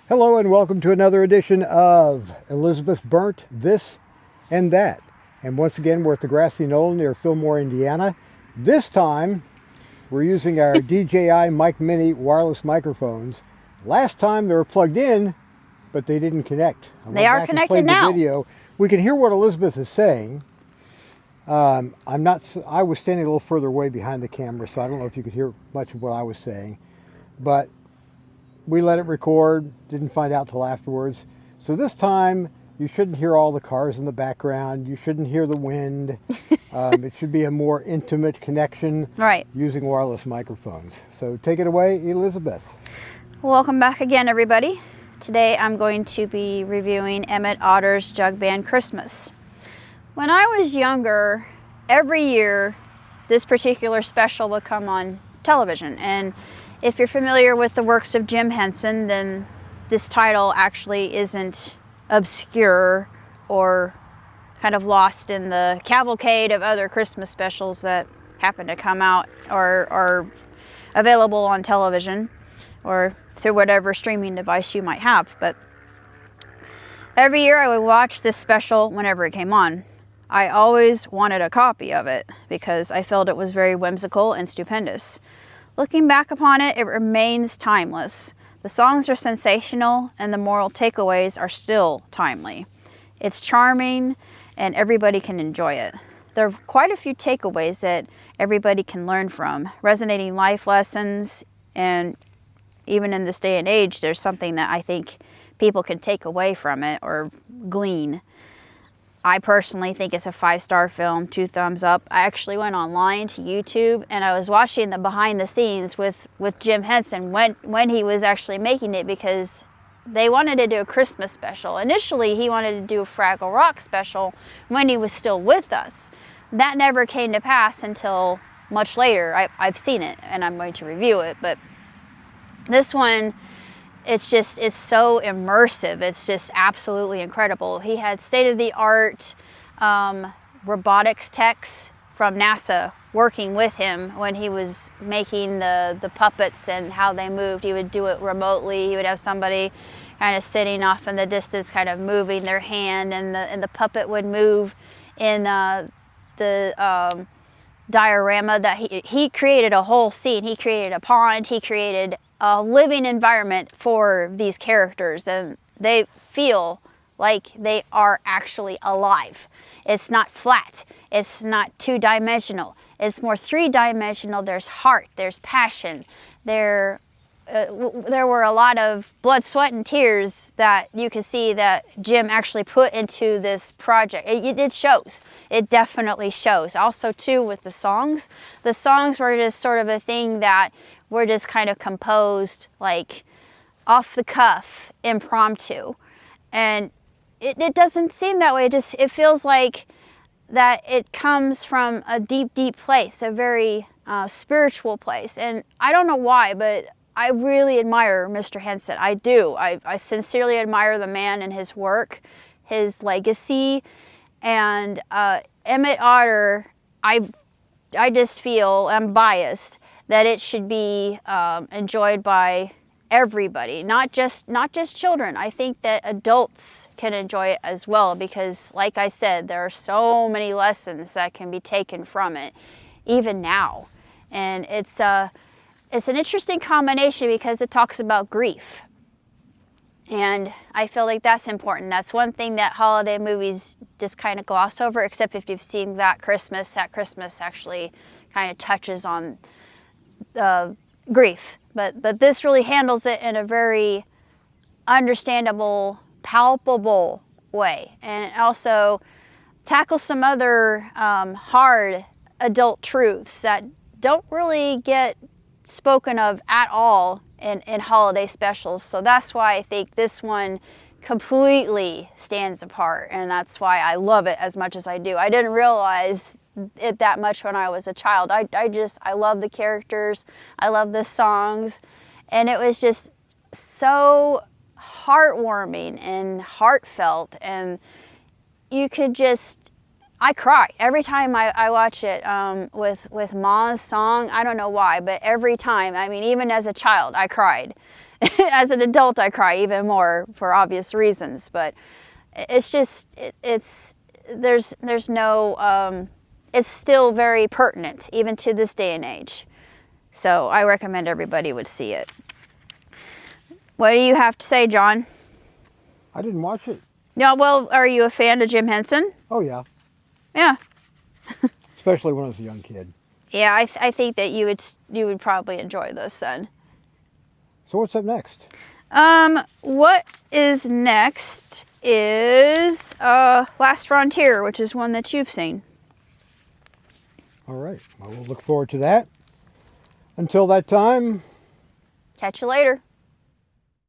Hello and welcome to another edition of Elizabeth Burnt This and That. And once again, we're at the grassy knoll near Fillmore, Indiana. This time, we're using our DJI Mic Mini wireless microphones. Last time they were plugged in, but they didn't connect. They are connected now. Video. We can hear what Elizabeth is saying. I was standing a little further away behind the camera, so I don't know if you could hear much of what I was saying. But we let it record, didn't find out till afterwards. So this time, you shouldn't hear all the cars in the background. You shouldn't hear the wind. It should be a more intimate connection using wireless microphones. So take it away, Elizabeth. Welcome back again, everybody. Today I'm going to be reviewing Emmet Otter's Jugband Christmas. When I was younger, every year this particular special would come on television, and if you're familiar with the works of Jim Henson, then this title actually isn't obscure or kind of lost in the cavalcade of other Christmas specials that happen to come out or are available on television or through whatever streaming device you might have. But every year I would watch this special whenever it came on. I always wanted a copy of it because I felt it was very whimsical and stupendous. Looking back upon it, it remains timeless. The songs are sensational and the moral takeaways are still timely. It's charming and everybody can enjoy it. There are quite a few takeaways that everybody can learn from, resonating life lessons, and even in this day and age, there's something that I think people can take away from it or glean. I personally think it's a 5-star film, 2 thumbs up. I actually went online to YouTube and I was watching the behind the scenes with Jim Henson when he was actually making it, because they wanted to do a Christmas special. Initially, he wanted to do a Fraggle Rock special when he was still with us. That never came to pass until much later. I've seen it and I'm going to review it, but this one, it's so immersive. It's just absolutely incredible. He had state-of-the-art robotics techs from NASA working with him when he was making the puppets and how they moved. He would do it remotely. He would have somebody kind of sitting off in the distance, kind of moving their hand, and the puppet would move in the diorama that he created a whole scene. He created a pond. He created a living environment for these characters, and they feel like they are actually alive. It's not flat. It's not 2-dimensional. It's more 3-dimensional. There's heart. There's passion. There were a lot of blood, sweat, and tears that you can see that Jim actually put into this project. It shows. It definitely shows. Also, too, with the songs. The songs were just sort of a thing that were just kind of composed like off the cuff, impromptu. And it doesn't seem that way. It feels like that it comes from a deep, deep place, a very spiritual place. And I don't know why, but I really admire Mr. Henson. I do. I sincerely admire the man and his work, his legacy. And Emmet Otter, I just feel, I'm biased, that it should be enjoyed by everybody, not just children. I think that adults can enjoy it as well, because like I said, there are so many lessons that can be taken from it, even now. And it's an interesting combination because it talks about grief. And I feel like that's important. That's one thing that holiday movies just kind of gloss over, except if you've seen That Christmas actually kind of touches on grief. But this really handles it in a very understandable, palpable way. And it also tackles some other hard adult truths that don't really get spoken of at all in holiday specials. So that's why I think this one completely stands apart, and that's why I love it as much as I do. I didn't realize it that much when I was a child. I love the characters, I love the songs, and it was just so heartwarming and heartfelt, and you could just, I cry every time I watch it with Ma's song. I don't know why, but every time, I mean, even as a child, I cried. As an adult, I cry even more for obvious reasons, but it's just, there's no, it's still very pertinent, even to this day and age. So I recommend everybody would see it. What do you have to say, John? I didn't watch it. No, well, are you a fan of Jim Henson? Oh, yeah. Yeah. Especially when I was a young kid. Yeah, I think that you would probably enjoy this then. So what's up next? What is next is Last Frontier, which is one that you've seen. All right. Well, we'll look forward to that. Until that time. Catch you later.